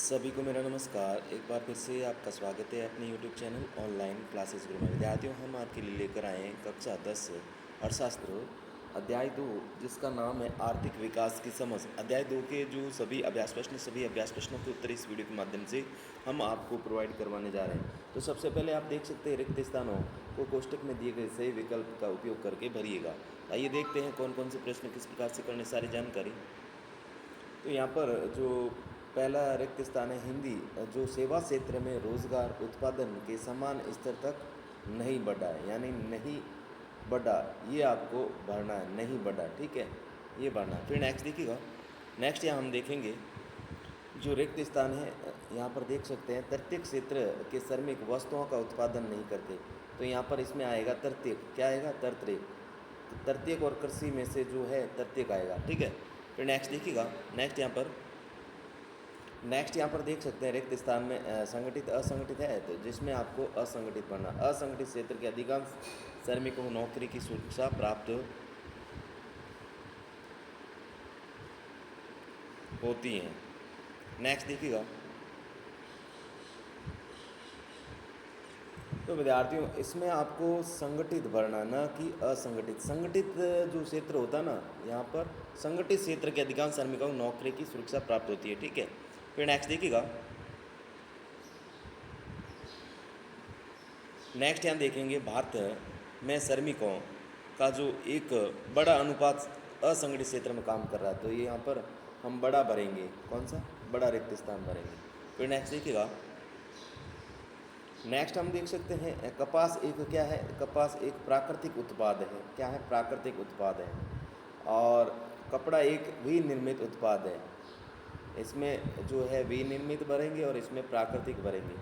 सभी को मेरा नमस्कार। एक बार फिर से आपका स्वागत है अपने यूट्यूब चैनल ऑनलाइन क्लासेस गुरु में। विद्यार्थियों, हम आपके लिए लेकर आए हैं कक्षा 10 अर्थशास्त्र अध्याय 2, जिसका नाम है आर्थिक विकास की समझ। अध्याय 2 के जो सभी अभ्यास प्रश्नों के उत्तर इस वीडियो के माध्यम से हम आपको प्रोवाइड करवाने जा रहे हैं। तो सबसे पहले आप देख सकते हैं रिक्त स्थानों को कोष्टक में दिए गए सही विकल्प का उपयोग करके भरिएगा। आइए देखते हैं कौन कौन से प्रश्न किस प्रकार से करने, सारी जानकारी। तो यहाँ पर जो पहला रिक्त स्थान है हिंदी, जो सेवा क्षेत्र में रोजगार उत्पादन के समान स्तर तक नहीं बढ़ा है, यानी नहीं बढ़ा, ये आपको भरना है, नहीं बढ़ा, ठीक है, ये भरना है। फिर नेक्स्ट देखिएगा। नेक्स्ट यहाँ हम देखेंगे जो रिक्त स्थान है, यहाँ पर देख सकते हैं तृतीयक क्षेत्र के श्रमिक वस्तुओं का उत्पादन नहीं करते। तो यहाँ पर इसमें आएगा तृतीयक, क्या आएगा, तृतीयक। तो तृतीयक और कृषि में से जो है तृतीयक आएगा, ठीक है। फिर नेक्स्ट देखिएगा। नेक्स्ट यहाँ पर देख सकते हैं रिक्त स्थान में संगठित असंगठित है, तो जिसमें आपको असंगठित पढ़ना। असंगठित क्षेत्र के अधिकांश श्रमिकों को नौकरी की सुरक्षा प्राप्त होती है। नेक्स्ट देखिएगा। तो विद्यार्थियों, इसमें आपको संगठित भरना, न कि असंगठित। संगठित जो क्षेत्र होता है ना, यहाँ पर संगठित क्षेत्र के अधिकांश श्रमिकों को नौकरी की सुरक्षा प्राप्त होती है, ठीक है। फिर नेक्स्ट देखिएगा। नेक्स्ट यहाँ देखेंगे भारत में श्रमिकों का जो एक बड़ा अनुपात असंगठित क्षेत्र में काम कर रहा है, तो ये यहाँ पर हम बड़ा भरेंगे, कौन सा, बड़ा रिक्त स्थान भरेंगे। फिर नेक्स्ट देखिएगा। नेक्स्ट हम देख सकते हैं कपास एक क्या है, कपास एक प्राकृतिक उत्पाद है, क्या है, प्राकृतिक उत्पाद है। और कपड़ा एक विनिर्मित उत्पाद है। इसमें जो है विनिर्मित भरेंगे और इसमें प्राकृतिक भरेंगे।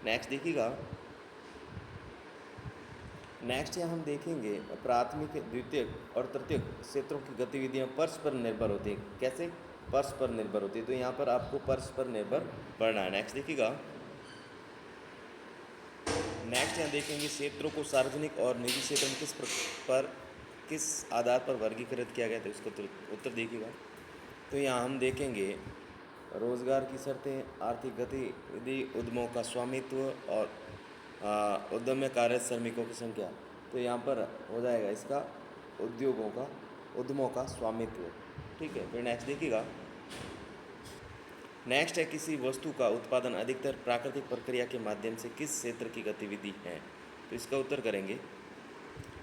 नेक्स्ट देखिएगा। नेक्स्ट यहाँ हम देखेंगे प्राथमिक, द्वितीयक और तृतीयक क्षेत्रों की गतिविधियाँ परस्पर निर्भर होती हैं। कैसे, परस्पर निर्भर होती है, तो यहाँ पर आपको परस्पर निर्भर पढ़ना है। नेक्स्ट देखिएगा। नेक्स्ट यहाँ देखेंगे क्षेत्रों को सार्वजनिक और निजी क्षेत्र में किस आधार पर वर्गीकृत किया गया था, इसको उत्तर देखिएगा। तो यहाँ हम देखेंगे रोजगार की शर्तें, आर्थिक गतिविधि, उद्यमों का स्वामित्व और उद्यम में कार्यरत श्रमिकों की संख्या। तो यहाँ पर हो जाएगा इसका उद्यमों का स्वामित्व, ठीक है। फिर नेक्स्ट देखिएगा। नेक्स्ट है किसी वस्तु का उत्पादन अधिकतर प्राकृतिक प्रक्रिया के माध्यम से किस क्षेत्र की गतिविधि है, तो इसका उत्तर करेंगे।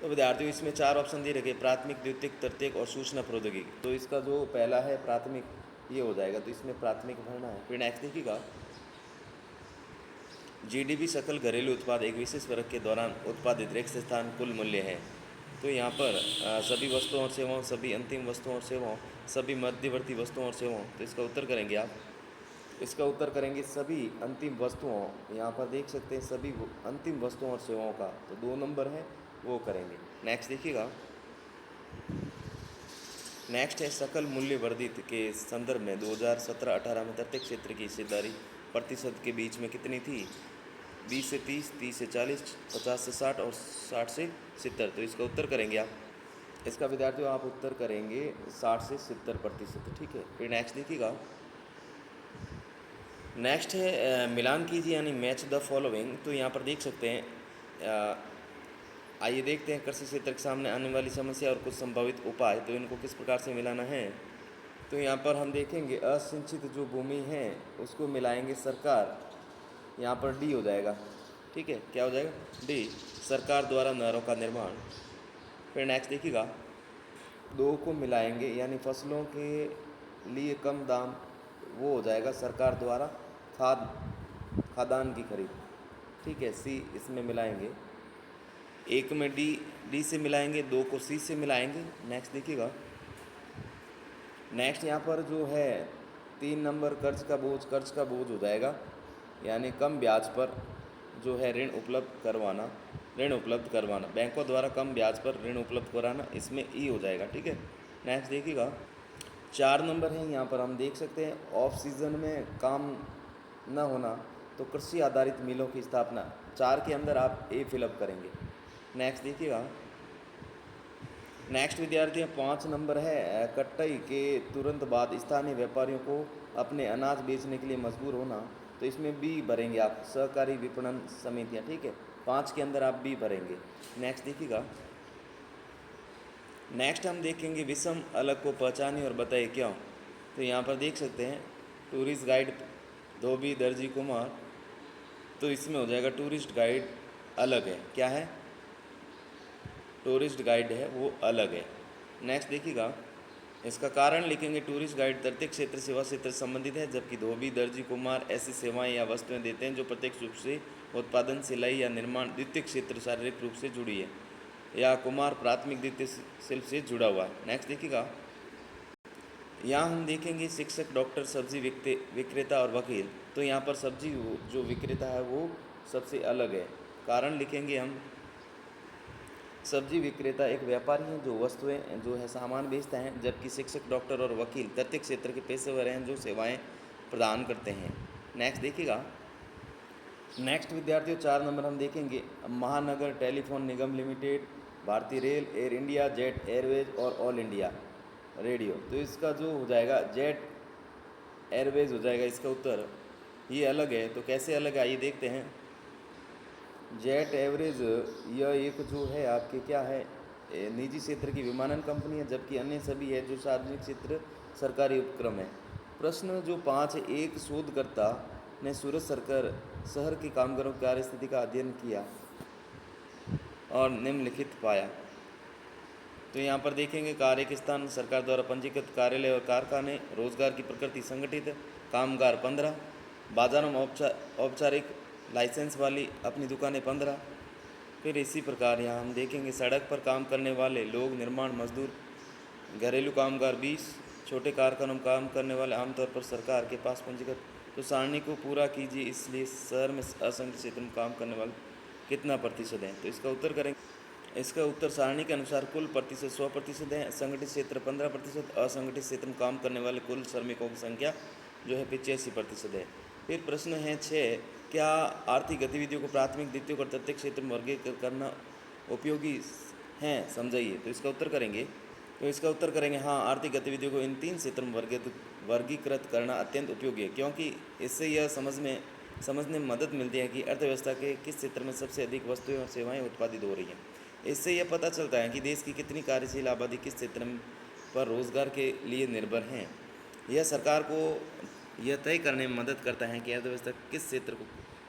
तो विद्यार्थियों, इसमें 4 ऑप्शन दे रखे, प्राथमिक, द्वितीयक, तृतीयक और सूचना प्रौद्योगिकी। तो इसका जो पहला है प्राथमिक, ये हो जाएगा, तो इसमें प्राथमिक भरना है। फिर नेक्स्ट देखिएगा। जीडीपी सकल घरेलू उत्पाद एक विशेष वर्ग के दौरान उत्पादित रिक्त स्थान कुल मूल्य है। तो यहाँ पर सभी वस्तुओं और सेवाओं, सभी अंतिम वस्तुओं और सेवाओं, सभी मध्यवर्ती वस्तुओं और सेवाओं, तो इसका उत्तर करेंगे आप। इसका उत्तर करेंगे सभी अंतिम वस्तुओं। यहाँ पर देख सकते हैं सभी अंतिम वस्तुओं और सेवाओं का, तो 2 नंबर है वो करेंगे। नेक्स्ट देखिएगा। नेक्स्ट है सकल मूल्य वर्धित के संदर्भ में 2017-18 में तृतीयक क्षेत्र की हिस्सेदारी प्रतिशत के बीच में कितनी थी, 20 से 30, 30 से 40, 50 से 60 और 60 से 70। तो इसका उत्तर करेंगे आप। इसका विद्यार्थियों आप उत्तर करेंगे 60 से 70%, ठीक है। फिर नेक्स्ट देखिएगा। नेक्स्ट है मिलान कीजिए, यानी मैच द फॉलोइंग। तो यहाँ पर देख सकते हैं, आइए देखते हैं कृषि क्षेत्र के सामने आने वाली समस्या और कुछ संभावित उपाय, तो इनको किस प्रकार से मिलाना है। तो यहाँ पर हम देखेंगे असिंचित जो भूमि है उसको मिलाएंगे सरकार, यहाँ पर डी हो जाएगा, ठीक है, क्या हो जाएगा, डी, सरकार द्वारा नहरों का निर्माण। फिर नेक्स्ट देखिएगा। 2 को मिलाएंगे, यानी फसलों के लिए कम दाम, वो हो जाएगा सरकार द्वारा खादान की खरीद, ठीक है, सी इसमें मिलाएंगे। 1 में डी से मिलाएंगे, 2 को सी से मिलाएंगे। नेक्स्ट देखिएगा। नेक्स्ट यहाँ पर जो है 3 नंबर कर्ज का बोझ हो जाएगा, यानी कम ब्याज पर जो है ऋण उपलब्ध करवाना, बैंकों द्वारा कम ब्याज पर ऋण उपलब्ध कराना, इसमें ई हो जाएगा, ठीक है। नेक्स्ट देखिएगा। 4 नंबर है, यहाँ पर हम देख सकते हैं ऑफ सीजन में काम न होना, तो कृषि आधारित मिलों की स्थापना। 4 के अंदर आप ए फिलअप करेंगे। नेक्स्ट देखिएगा। नेक्स्ट विद्यार्थी 5 नंबर है कटाई के तुरंत बाद स्थानीय व्यापारियों को अपने अनाज बेचने के लिए मजबूर होना, तो इसमें बी भरेंगे आप, सहकारी विपणन समितियाँ, ठीक है। 5 के अंदर आप बी भरेंगे। नेक्स्ट देखिएगा, नेक्स्ट हम देखेंगे विषम अलग को पहचानिए और बताइए क्यों। तो यहाँ पर देख सकते हैं टूरिस्ट गाइड धोबी दर्जी कुमार, तो इसमें हो जाएगा टूरिस्ट गाइड अलग है, क्या है, टूरिस्ट गाइड है वो अलग है। नेक्स्ट देखिएगा, इसका कारण लिखेंगे टूरिस्ट गाइड तृतीय क्षेत्र सेवा क्षेत्र से संबंधित है, जबकि धोबी दर्जी कुमार ऐसी सेवाएं या वस्तुएं देते हैं जो प्रत्यक्ष रूप से उत्पादन सिलाई या निर्माण द्वितीय क्षेत्र शारीरिक रूप से जुड़ी है, या कुमार प्राथमिक द्वितीय शिल्प से जुड़ा हुआ है। नेक्स्ट देखिएगा, यहाँ हम देखेंगे शिक्षक डॉक्टर सब्जी विक्रेता और वकील, तो यहाँ पर सब्जी जो विक्रेता है वो सबसे अलग है। कारण लिखेंगे हम, सब्जी विक्रेता एक व्यापारी हैं जो वस्तुएं जो है सामान बेचता है, जबकि शिक्षक डॉक्टर और वकील तृतीय क्षेत्र के पेशेवर हैं जो सेवाएं प्रदान करते हैं। नेक्स्ट देखिएगा, नेक्स्ट विद्यार्थियों 4 नंबर हम देखेंगे महानगर टेलीफोन निगम लिमिटेड, भारतीय rail, air India, jet Airways और ऑल इंडिया रेडियो। तो इसका जो हो जाएगा जेट एयरवेज हो जाएगा इसका उत्तर, ये अलग है। तो कैसे अलग है आइए देखते हैं। जेट एवरेज यह एक जो है आपके क्या है, निजी क्षेत्र की विमानन कंपनी है, जबकि अन्य सभी है जो सार्वजनिक क्षेत्र सरकारी उपक्रम है। प्रश्न जो 5 है, एक शोधकर्ता ने सूरत शहर के कामगारों की कार्य स्थिति का अध्ययन किया और निम्नलिखित पाया। तो यहाँ पर देखेंगे कार्य के स्थान सरकार द्वारा पंजीकृत कार्यालय और कारखाने, रोजगार की प्रकृति संगठित, कामगार 15, बाजारों में औपचारिक लाइसेंस वाली अपनी दुकानें 15। फिर इसी प्रकार यहाँ हम देखेंगे सड़क पर काम करने वाले लोग, निर्माण मजदूर, घरेलू कामगार 20, छोटे कारखानों में काम करने वाले आमतौर पर सरकार के पास पंजीकृत। तो सारणी को पूरा कीजिए, इसलिए शहर में असंगठित क्षेत्र में काम करने वाले कितना प्रतिशत है। तो इसका उत्तर करेंगे, इसका उत्तर सारणी के अनुसार कुल प्रतिशत 100% है, संगठित क्षेत्र 15%, असंगठित क्षेत्र में काम करने वाले कुल श्रमिकों की संख्या जो है 85% है। फिर प्रश्न है 6, क्या आर्थिक गतिविधियों को प्राथमिक, द्वितीय और तृतीय क्षेत्र में वर्गीकृत करना उपयोगी है, समझाइए। तो इसका उत्तर करेंगे, तो इसका उत्तर करेंगे हाँ, आर्थिक गतिविधियों को इन 3 क्षेत्रों में वर्गीकृत करना अत्यंत उपयोगी है, क्योंकि इससे यह समझने में मदद मिलती है कि अर्थव्यवस्था के किस क्षेत्र में सबसे अधिक वस्तुएं और सेवाएं उत्पादित हो रही हैं। इससे यह पता चलता है कि देश की कितनी कार्यशील आबादी किस क्षेत्र पर रोजगार के लिए निर्भर हैं। यह सरकार को यह तय करने में मदद करता है कि अर्थव्यवस्था किस क्षेत्र को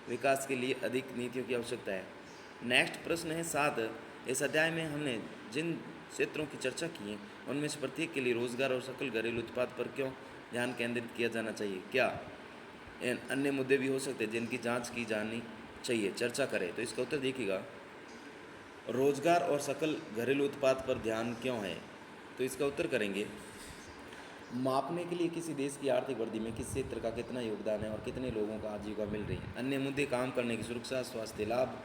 विकास के लिए अधिक नीतियों की आवश्यकता है। नेक्स्ट प्रश्न है 7, इस अध्याय में हमने जिन क्षेत्रों की चर्चा की है उनमें से प्रत्येक के लिए रोजगार और सकल घरेलू उत्पाद पर क्यों ध्यान केंद्रित किया जाना चाहिए, क्या अन्य मुद्दे भी हो सकते हैं जिनकी जांच की जानी चाहिए, चर्चा करें। तो इसका उत्तर देखिएगा, रोजगार और सकल घरेलू उत्पाद पर ध्यान क्यों है। तो इसका उत्तर करेंगे, मापने के लिए किसी देश की आर्थिक वृद्धि में किस क्षेत्र का कितना योगदान है और कितने लोगों को आजीविका मिल रही है। अन्य मुद्दे काम करने की सुरक्षा, स्वास्थ्य लाभ,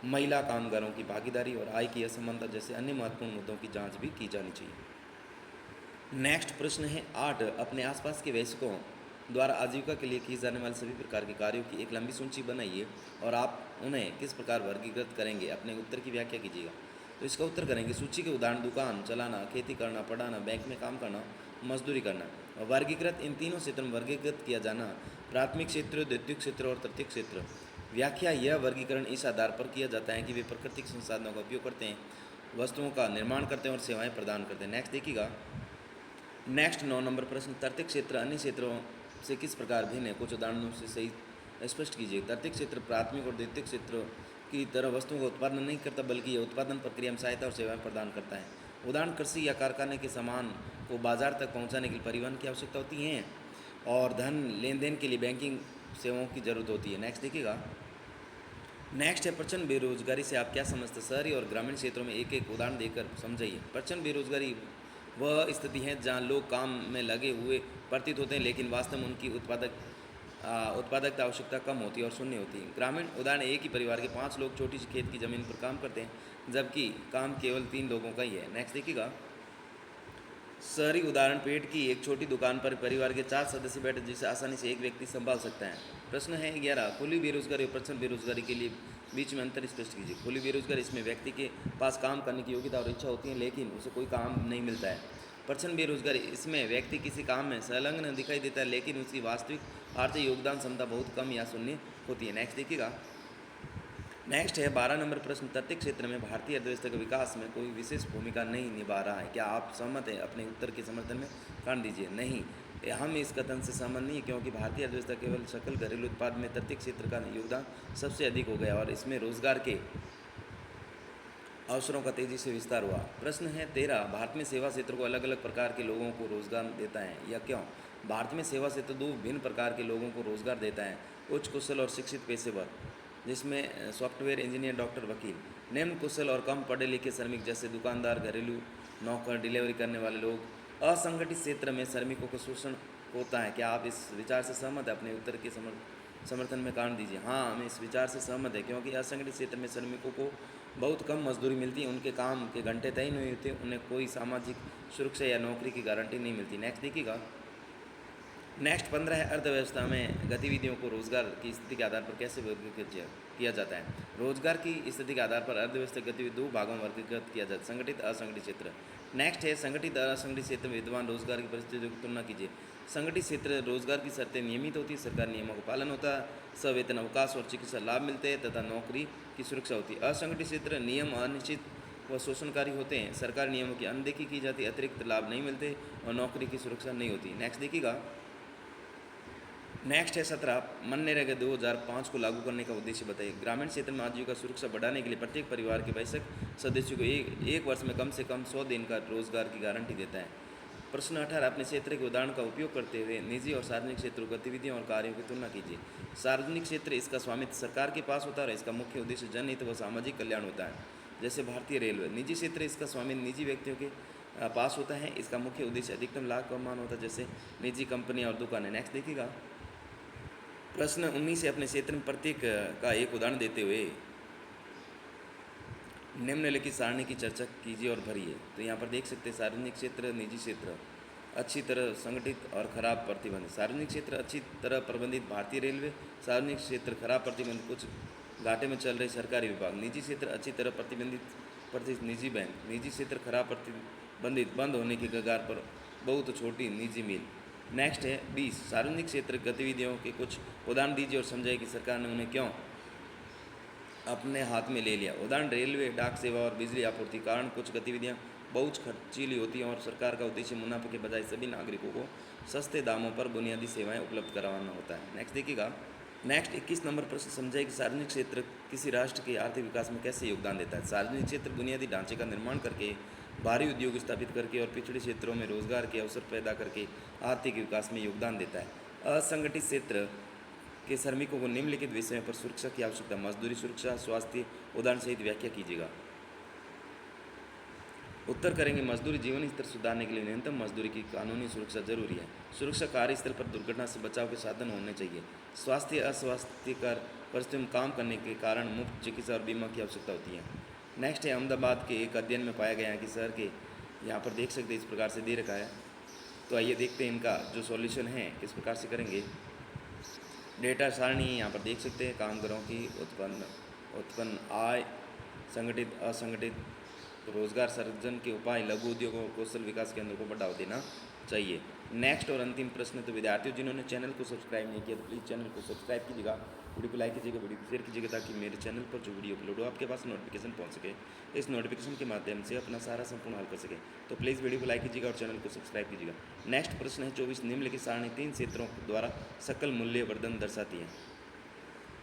महिला कामगारों की भागीदारी और आय की असमानता जैसे अन्य महत्वपूर्ण मुद्दों की जांच भी की जानी चाहिए। नेक्स्ट प्रश्न है 8, अपने आसपास के वयस्कों द्वारा आजीविका के लिए किए जाने वाले सभी प्रकार के कार्यों की एक लंबी सूची बनाइए और आप उन्हें किस प्रकार वर्गीकृत करेंगे, अपने उत्तर की व्याख्या कीजिएगा। तो इसका उत्तर करेंगे, सूची के उदाहरण दुकान चलाना, खेती करना, पढ़ाना, बैंक में काम करना, मजदूरी करना। वर्गीकृत इन तीनों क्षेत्रों में वर्गीकृत किया जाना, प्राथमिक क्षेत्र, द्वितीय क्षेत्र और तृतीय क्षेत्र। व्याख्या, यह वर्गीकरण इस आधार पर किया जाता है कि वे प्राकृतिक संसाधनों का उपयोग करते हैं, वस्तुओं का निर्माण करते हैं और सेवाएं प्रदान करते हैं। नेक्स्ट देखिएगा, नेक्स्ट 9 नंबर प्रश्न, तृतीय क्षेत्र अन्य क्षेत्रों से किस प्रकार भिन्न है, कुछ उदाहरणों से सही स्पष्ट कीजिए। तृतीय क्षेत्र प्राथमिक और द्वितीय क्षेत्र की तरह वस्तुओं का उत्पादन नहीं करता, बल्कि यह उत्पादन प्रक्रिया में सहायता और सेवाएं प्रदान करता है। उदाहरण, कृषि या कारखाने के सामान को बाजार तक पहुंचाने के लिए परिवहन की आवश्यकता होती है और धन लेन देन के लिए बैंकिंग सेवाओं की जरूरत होती है। नेक्स्ट देखिएगा, नेक्स्ट है प्रचंड बेरोजगारी से आप क्या समझते हैं, शहरी और ग्रामीण क्षेत्रों में एक एक उदाहरण देकर समझाइए। प्रचंड बेरोजगारी वह स्थिति है जहां लोग काम में लगे हुए प्रतीत होते हैं, लेकिन वास्तव में उनकी उत्पादकता आवश्यकता कम होती है और शून्य होती है। ग्रामीण उदाहरण, एक ही परिवार के 5 लोग छोटी सी खेत की ज़मीन पर काम करते हैं, जबकि काम केवल 3 लोगों का ही है। नेक्स्ट देखिएगा, शहरी उदाहरण, पेट की एक छोटी दुकान पर परिवार के 4 सदस्य बैठे जिसे आसानी से एक व्यक्ति संभाल सकता है। प्रश्न है 11, खुली बेरोजगारी और प्रचंड बेरोजगारी के लिए बीच में अंतर स्पष्ट कीजिए। खुली बेरोजगारी, इसमें व्यक्ति के पास काम करने की योग्यता और इच्छा होती है, लेकिन उसे कोई काम नहीं मिलता है। प्रचंड बेरोजगारी, इसमें व्यक्ति किसी काम में संलग्न दिखाई देता है लेकिन उसकी वास्तविक आर्थिक योगदान क्षमता बहुत कम या शून्य होती है। नेक्स्ट देखिएगा। नेक्स्ट है 12 नंबर प्रश्न, तटीय क्षेत्र में भारतीय अर्थव्यवस्था के विकास में कोई विशेष भूमिका नहीं निभा रहा है। क्या आप सहमत हैं? अपने उत्तर के समर्थन में कारण दीजिए। नहीं, हम इस कथन से सहमत नहीं है, क्योंकि भारतीय अर्थव्यवस्था केवल सकल घरेलू उत्पाद में तटीय क्षेत्र का योगदान सबसे अधिक हो गया और इसमें रोजगार के अवसरों का तेजी से विस्तार हुआ। प्रश्न है 13, भारत में सेवा क्षेत्र को अलग अलग प्रकार के लोगों को रोजगार देता है या क्यों? भारत में सेवा क्षेत्र दो भिन्न प्रकार के लोगों को रोजगार देता है, उच्च कुशल और शिक्षित पेशेवर, जिसमें सॉफ्टवेयर इंजीनियर, डॉक्टर, वकील। निम्न कुशल और कम पढ़े लिखे श्रमिक जैसे दुकानदार, घरेलू नौकर, डिलीवरी करने वाले लोग। असंगठित क्षेत्र में श्रमिकों का शोषण होता है। क्या आप इस विचार से सहमत हैं? अपने उत्तर के समर्थन में कारण दीजिए। हाँ, हम इस विचार से सहमत है, क्योंकि असंगठित क्षेत्र में श्रमिकों को बहुत कम मजदूरी मिलती है, उनके काम के घंटे तय नहीं होते, उन्हें कोई सामाजिक सुरक्षा या नौकरी की गारंटी नहीं मिलती। नेक्स्ट देखिएगा। नेक्स्ट 15 है, अर्थव्यवस्था में गतिविधियों को रोजगार की स्थिति के आधार पर कैसे वर्गीकृत किया जाता है? रोजगार की स्थिति के आधार पर अर्थव्यवस्था गतिविधि दो भागों में वर्गीकृत किया जाता है, संगठित असंगठित क्षेत्र। नेक्स्ट है, संगठित और असंगठित क्षेत्र में विद्यमान रोजगार की परिस्थितियों की तुलना कीजिए। संगठित क्षेत्र रोजगार की शर्तें नियमित होती है, सरकार नियमों का पालन होता है, सवेतन अवकाश और चिकित्सा लाभ मिलते हैं तथा नौकरी की सुरक्षा होती है। असंगठित क्षेत्र नियम अनिश्चित व शोषणकारी होते हैं, सरकारी नियमों की अनदेखी की जाती है, अतिरिक्त लाभ नहीं मिलते और नौकरी की सुरक्षा नहीं होती। नेक्स्ट देखिएगा। नेक्स्ट है 17, मनरेगा 2005 को लागू करने का उद्देश्य बताइए। ग्रामीण क्षेत्र में आजीविका सुरक्षा बढ़ाने के लिए प्रत्येक परिवार के वयस्क सदस्यों को एक वर्ष में कम से कम 100 दिन का रोजगार की गारंटी देता है। प्रश्न 18, अपने क्षेत्र के उदाहरण का उपयोग करते हुए निजी और सार्वजनिक क्षेत्रों गतिविधियों और कार्यों की तुलना कीजिए। सार्वजनिक क्षेत्र, इसका स्वामित्व सरकार के पास होता है और इसका मुख्य उद्देश्य जनहित व सामाजिक कल्याण होता है, जैसे भारतीय रेलवे। निजी क्षेत्र, इसका स्वामित्व निजी व्यक्तियों के पास होता है, इसका मुख्य उद्देश्य अधिकतम लाभ कमाना होता है, जैसे निजी कंपनियां और दुकानें। नेक्स्ट देखिएगा। प्रश्न 19 से अपने क्षेत्र में प्रत्येक का एक उदाहरण देते हुए निम्नलिखित सारणी की चर्चा कीजिए और भरिए। तो यहाँ पर देख सकते हैं, सार्वजनिक क्षेत्र, निजी क्षेत्र, अच्छी तरह संगठित और खराब प्रतिबंधित। सार्वजनिक क्षेत्र अच्छी तरह प्रबंधित भारतीय रेलवे, सार्वजनिक क्षेत्र खराब प्रतिबंधित कुछ घाटे में चल रहे सरकारी विभाग। निजी क्षेत्र अच्छी तरह प्रतिबंधित निजी बैंक। निजी क्षेत्र खराब प्रतिबंधित बंद होने की कगार पर बहुत छोटी निजी मिल। नेक्स्ट है 20, सार्वजनिक क्षेत्र गतिविधियों के कुछ उदाहरण दीजिए और समझाइए कि सरकार ने उन्हें क्यों अपने हाथ में ले लिया। उदाहरण, रेलवे, डाक सेवा और बिजली आपूर्ति। कारण, कुछ गतिविधियां बहुत खर्चीली होती हैं और सरकार का उद्देश्य मुनाफे के बजाय सभी नागरिकों को सस्ते दामों पर बुनियादी सेवाएं उपलब्ध करवाना होता है। नेक्स्ट देखिएगा। नेक्स्ट 21 नंबर प्रश्न, समझाइए कि सार्वजनिक क्षेत्र किसी राष्ट्र के आर्थिक विकास में कैसे योगदान देता है। सार्वजनिक क्षेत्र बुनियादी ढांचे का निर्माण करके, भारी उद्योग स्थापित करके और पिछड़े क्षेत्रों में रोजगार के अवसर पैदा करके आर्थिक विकास में योगदान देता है। असंगठित क्षेत्र के श्रमिकों को निम्नलिखित विषयों पर सुरक्षा की आवश्यकता, मजदूरी सुरक्षा, स्वास्थ्य, उदाहरण सहित व्याख्या कीजिएगा। उत्तर करेंगे, मजदूरी जीवन स्तर सुधारने के लिए न्यूनतम मजदूरी की कानूनी सुरक्षा जरूरी है। सुरक्षा, कार्यस्थल पर दुर्घटना से बचाव के साधन होने चाहिए। स्वास्थ्य, अस्वास्थ्यकर परिस्थितियों में काम करने के कारण मुफ्त चिकित्सा और बीमा की आवश्यकता होती है। नेक्स्ट है, अहमदाबाद के एक अध्ययन में पाया गया है कि शहर के, यहाँ पर देख सकते हैं इस प्रकार से दे रखा है, तो आइए देखते हैं इनका जो सॉल्यूशन है किस प्रकार से करेंगे। डेटा सारणी यहाँ पर देख सकते हैं, कामगारों की उत्पन्न आय, संगठित असंगठित रोजगार सर्जन के उपाय, लघु उद्योग और कौशल विकास केंद्र को बढ़ावा देना चाहिए। नेक्स्ट और अंतिम प्रश्न, तो विद्यार्थियों जिन्होंने चैनल को सब्सक्राइब नहीं किया तो प्लीज़ चैनल को सब्सक्राइब कीजिएगा, वीडियो को लाइक कीजिएगा, वीडियो को शेयर कीजिएगा, ताकि मेरे चैनल पर जो वीडियो अपलोड हो आपके पास नोटिफिकेशन पहुंच सके। इस नोटिफिकेशन के माध्यम से अपना सारा संपूर्ण हल कर सके। तो प्लीज़ वीडियो को लाइक कीजिएगा और चैनल को सब्सक्राइब कीजिएगा। नेक्स्ट प्रश्न है 24, निम्नलिखित सारणी 3 क्षेत्रों द्वारा सकल मूल्य वर्धन दर्शाती है।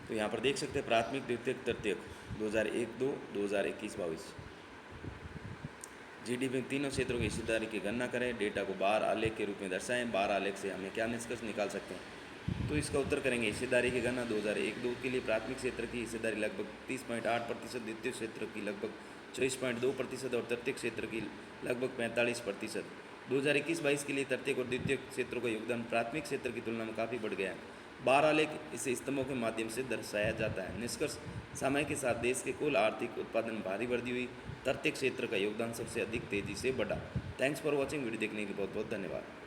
तो यहाँ पर देख सकते हैं, प्राथमिक, द्वितीयक, तृतीयक 2001-2, 2021-22। जीडीपी में तीनों क्षेत्रों की हिस्सेदारी की गणना करें। डेटा को बार आलेख के रूप में दर्शाएं। बार आलेख से हमें क्या निष्कर्ष निकाल सकते हैं? तो इसका उत्तर करेंगे, हिस्सेदारी की गणना 2001-2 के लिए प्राथमिक क्षेत्र की हिस्सेदारी लगभग 30.8%, द्वितीय क्षेत्र की लगभग 24.2% और तृतीय क्षेत्र की लगभग 45%। 2021-22 के लिए तृतीयक और द्वितीय क्षेत्रों का योगदान प्राथमिक क्षेत्र की तुलना में काफ़ी बढ़ गया है। बार आलेख इसे स्तंभों के माध्यम से दर्शाया जाता है। निष्कर्ष, समय के साथ देश के कुल आर्थिक उत्पादन में भारी वृद्धि हुई, तृतीय क्षेत्र का योगदान सबसे अधिक तेजी से बढ़ा। थैंक्स फॉर वॉचिंग, वीडियो देखने के लिए बहुत बहुत धन्यवाद।